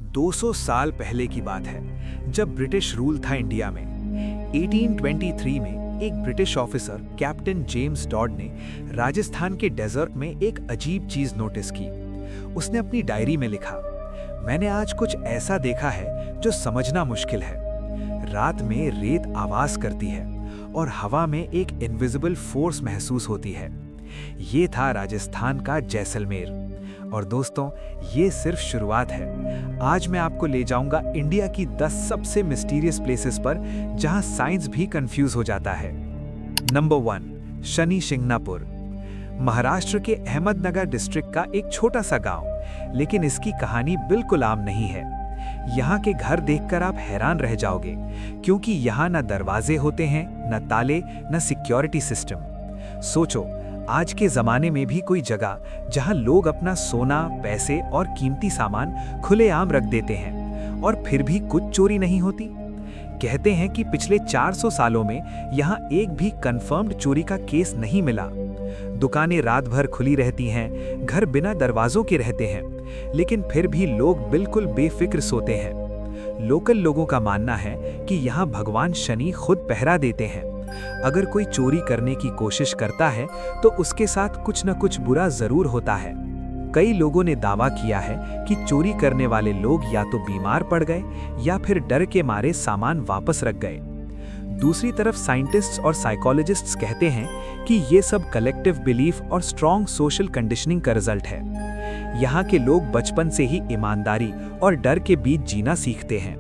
200 साल पहले की बात है, जब ब्रिटिश रूल था इंडिया में। 1823 में एक British officer captain James Tod ने राजस्थान के डेजर्ट में एक अजीब चीज नोटिस की। उसने अपनी डायरी में लिखा, मैंने आज कुछ ऐसा देखा है जो समझना मुश्किल है। रात में रेत आवाज करती है और हवा में एक इनविजिबल फोर्स महसूस होती है। ये था राजस्थान का जैसलमेर। और दोस्तों, ये सिर्फ शुरुआत है। आज मैं आपको ले जाऊंगा इंडिया की 10 सबसे मिस्टीरियस प्लेसेस पर जहां साइंस भी कंफ्यूज हो जाता है। नंबर 1, शनि शिंगणापुर। महाराष्ट्र के अहमदनगर डिस्ट्रिक्ट का एक छोटा सा गांव, लेकिन इसकी कहानी बिल्कुल आम नहीं है। यहाँ के घर देखकर आप हैरान रह जाओगे, क्योंकि यहाँ न दरवाजे होते हैं, न ताले, न सिक्योरिटी सिस्टम। सोचो, आज के जमाने में भी कोई जगह जहां लोग अपना सोना, पैसे और कीमती सामान खुलेआम रख देते हैं और फिर भी कुछ चोरी नहीं होती। कहते हैं कि पिछले 400 सालों में यहां एक भी कंफर्म्ड चोरी का केस नहीं मिला। दुकानें रात भर खुली रहती हैं, घर बिना दरवाजों के रहते हैं, लेकिन फिर भी लोग बिल्कुल बेफिक्र सोते हैं। लोकल लोगों का मानना है कि यहाँ भगवान शनि खुद पहरा देते हैं। अगर कोई चोरी करने की कोशिश करता है तो उसके साथ कुछ न कुछ बुरा जरूर होता है। कई लोगों ने दावा किया है कि चोरी करने वाले लोग या तो बीमार पड़ गए या फिर डर के मारे सामान वापस रख गए। दूसरी तरफ साइंटिस्ट्स और साइकोलॉजिस्ट्स कहते हैं कि ये सब कलेक्टिव बिलीफ और स्ट्रॉन्ग सोशल कंडीशनिंग का रिजल्ट है। यहाँ के लोग बचपन से ही ईमानदारी और डर के बीच जीना सीखते हैं।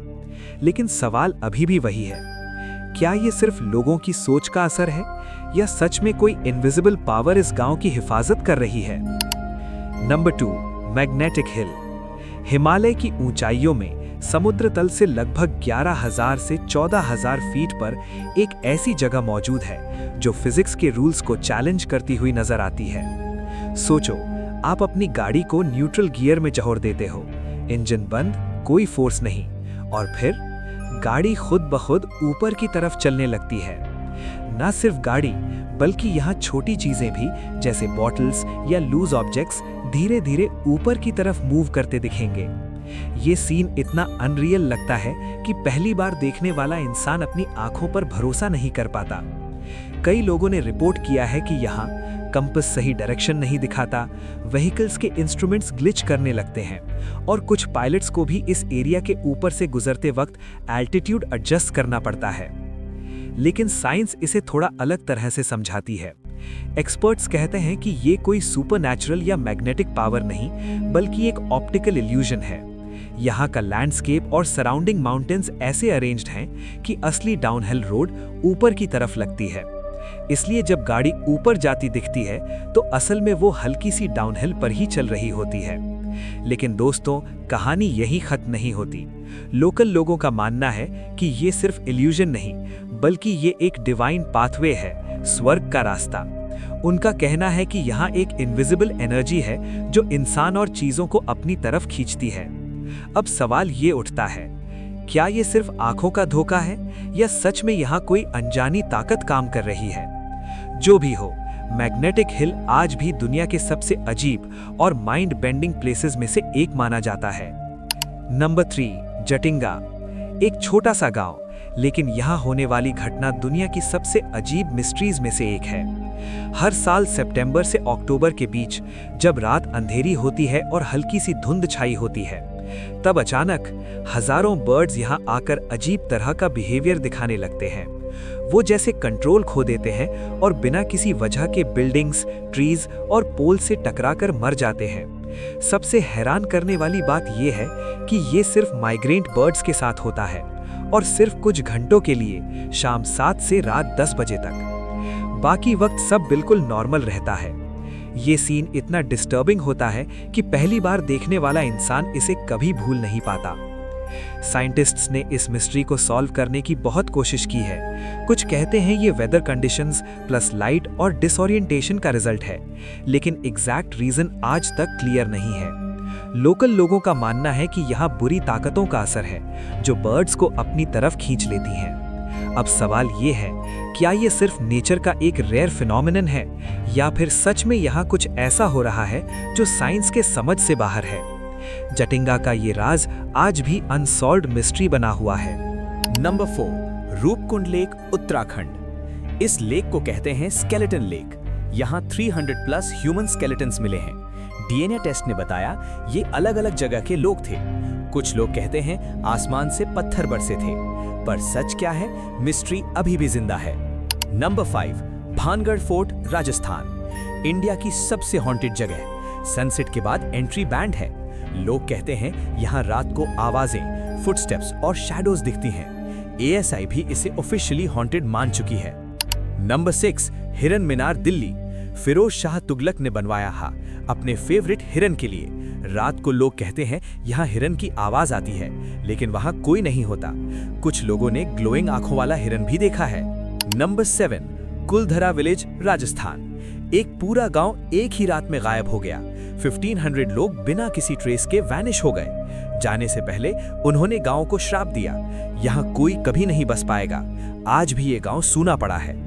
लेकिन सवाल अभी भी वही है, क्या ये सिर्फ लोगों की सोच का असर है या सच में कोई इनविजिबल पावर इस गांव की हिफाजत कर रही है? Number 2, magnetic hill. हिमालय की ऊंचाइयों में समुद्र तल से लगभग 11,000 से 14,000 फीट पर एक ऐसी जगह मौजूद है जो फिजिक्स के रूल्स को चैलेंज करती हुई नजर आती है। सोचो, आप अपनी गाड़ी को न्यूट्रल गियर में जहोर देते हो, इंजन बंद, कोई फोर्स नहीं, और फिर गाड़ी खुद ब खुद ऊपर की तरफ चलने लगती है। न सिर्फ गाड़ी, बल्कि यहाँ छोटी चीजें भी जैसे बॉटल्स या लूज ऑब्जेक्ट्स धीरे धीरे ऊपर की तरफ मूव करते दिखेंगे। ये सीन इतना अनरियल लगता है कि पहली बार देखने वाला इंसान अपनी आंखों पर भरोसा नहीं कर पाता। कई लोगों ने रिपोर्ट किया है कि यहाँ कंपास सही डायरेक्शन नहीं दिखाता, व्हीकल्स के इंस्ट्रूमेंट्स ग्लिच करने लगते हैं और कुछ पायलट्स को भी इस एरिया के ऊपर से गुजरते वक्त एल्टीट्यूड एडजस्ट करना पड़ता है। लेकिन साइंस इसे थोड़ा अलग तरह से समझाती है। एक्सपर्ट्स कहते हैं कि ये कोई सुपरनैचुरल या मैग्नेटिक पावर नहीं, बल्कि एक ऑप्टिकल इल्यूजन है। यहाँ का लैंडस्केप और सराउंडिंग माउंटेन्स ऐसे अरेंज्ड हैं कि असली डाउनहिल रोड ऊपर की तरफ लगती है। इसलिए जब गाड़ी ऊपर जाती दिखती है तो असल में वो हल्की सी डाउनहिल पर ही चल रही होती है। लेकिन दोस्तों, कहानी यही खत्म नहीं होती। लोकल लोगों का मानना है कि ये सिर्फ इल्यूजन नहीं, बल्कि ये एक डिवाइन पाथवे है, स्वर्ग का रास्ता। उनका कहना है कि यहाँ एक इनविजिबल एनर्जी है जो इंसान और चीजों को अपनी तरफ खींचती है। अब सवाल ये उठता है, क्या ये सिर्फ आंखों का धोखा है या सच में यहाँ कोई अनजानी ताकत काम कर रही है? जो भी हो, मैग्नेटिक हिल आज भी दुनिया के सबसे अजीब और माइंड बेंडिंग प्लेसेस में से एक माना जाता है। नंबर 3, जटिंगा। एक छोटा सा गांव, लेकिन यहाँ होने वाली घटना दुनिया की सबसे अजीब मिस्ट्रीज में से एक है। हर साल सितंबर से अक्टूबर के बीच जब रात अंधेरी होती है और हल्की सी धुंध छाई होती है, तब अचानक हजारों बर्ड्स यहाँ आकर अजीब तरह का बिहेवियर दिखाने लगते हैं। वो जैसे कंट्रोल खो देते हैं और बिना किसी वजह के बिल्डिंग्स, ट्रीज और पोल से टकराकर मर जाते हैं। सबसे हैरान करने वाली बात यह है कि ये सिर्फ माइग्रेंट बर्ड्स के साथ होता है और सिर्फ कुछ घंटों के लिए, शाम 7 से रात 10 बजे तक। बाकी वक्त सब बिल्कुल नॉर्मल रहता है। ये सीन इतना डिस्टर्बिंग होता है कि पहली बार देखने वाला इंसान इसे कभी भूल नहीं पाता। साइंटिस्ट्स ने इस मिस्ट्री को सॉल्व करने की बहुत कोशिश की है। कुछ कहते हैं ये वेदर कंडीशंस प्लस लाइट और डिसओरिएंटेशन का रिजल्ट है, लेकिन एग्जैक्ट रीजन आज तक क्लियर नहीं है। लोकल लोगों का मानना है कि यहाँ बुरी ताकतों का असर है जो बर्ड्स को अपनी तरफ खींच लेती हैं। अब सवाल ये है, क्या ये सिर्फ नेचर का एक रेयर फिनोमिनन है या फिर सच में यहाँ कुछ ऐसा हो रहा है जो साइंस के समझ से बाहर है? जटिंगा का ये राज आज भी अनसॉल्व्ड मिस्ट्री बना हुआ है। Number 4, Roopkund lake, Uttarakhand. इस लेक को कहते हैं स्केलेटन लेक। यहाँ 300 प्लस ह्यूमन स्केलेटन्स मिले हैं। डीएनए टेस्ट ने बताया ये अलग अलग जगह के लोग थे। कुछ लोग कहते हैं आसमान से पत्थर बरसे थे, पर सच क्या है, मिस्ट्री अभी भी जिंदा है। Number 5, Bhangarh fort, Rajasthan. India की सबसे हॉन्टेड जगह। सनसेट के बाद एंट्री बैंड है। लोग कहते हैं यहाँ रात को आवाजें, फुटस्टेप्स और शैडोज दिखती हैं। एएसआई भी इसे ऑफिशियली हॉन्टेड मान चुकी है। नंबर 6, हिरन मीनार, दिल्ली। फिरोज शाह तुगलक ने बनवाया है अपने फेवरेट हिरन के लिए। रात को लोग कहते हैं यहाँ हिरन की आवाज आती है, लेकिन वहाँ कोई नहीं होता। कुछ लोगों ने ग्लोइंग आंखों वाला हिरन भी देखा है। Number 7, Kuldhara village, Rajasthan. एक पूरा गांव एक ही रात में गायब हो गया। 1500 लोग बिना किसी ट्रेस के वैनिश हो गए। जाने से पहले उन्होंने गांव को श्राप दिया, यहाँ कोई कभी नहीं बस पाएगा। आज भी ये गांव सूना पड़ा है।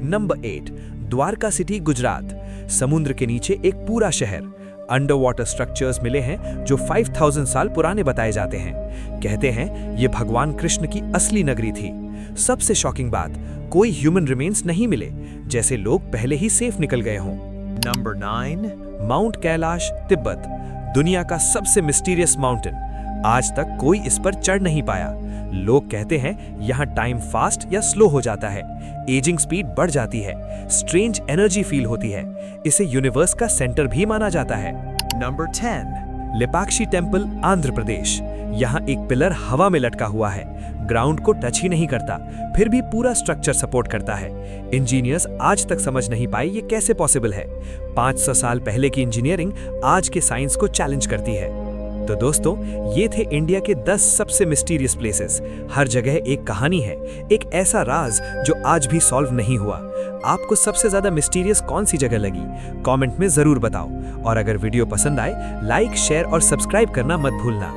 Number 8, Dwarka city, Gujarat. समुद्र के नीचे एक पूरा शहर। अंडर वाटर स्ट्रक्चर्स मिले हैं जो 5000 साल पुराने बताए जाते हैं। कहते हैं ये भगवान कृष्ण की असली नगरी थी। सबसे शॉकिंग बात, कोई ह्यूमन रिमेन्स नहीं मिले, जैसे लोग पहले ही सेफ निकल गए हों। Number 9, mount Kailash, Tibet. दुनिया का सबसे मिस्टीरियस माउंटेन। आज तक कोई इस पर चढ़ नहीं पाया। लोग कहते हैं यहाँ टाइम फास्ट या स्लो हो जाता है, एजिंग स्पीड बढ़ जाती है, स्ट्रेंज एनर्जी फील होती है। इसे यूनिवर्स का सेंटर भी माना जाता है। Number 10, Lepakshi temple, Andhra Pradesh. यहाँ एक पिलर हवा में लटका हुआ है, ग्राउंड को टच ही नहीं करता, फिर भी पूरा स्ट्रक्चर सपोर्ट करता है। इंजीनियर्स आज तक समझ नहीं पाए ये कैसे पॉसिबल है। 500 साल पहले की इंजीनियरिंग आज के साइंस को चैलेंज करती है। तो दोस्तों, ये थे इंडिया के 10 सबसे मिस्टीरियस प्लेसेस। हर जगह एक कहानी है, एक ऐसा राज जो आज भी सॉल्व नहीं हुआ। आपको सबसे ज्यादा मिस्टीरियस कौन सी जगह लगी, कमेंट में जरूर बताओ। और अगर वीडियो पसंद आए, लाइक, शेयर और सब्सक्राइब करना मत भूलना।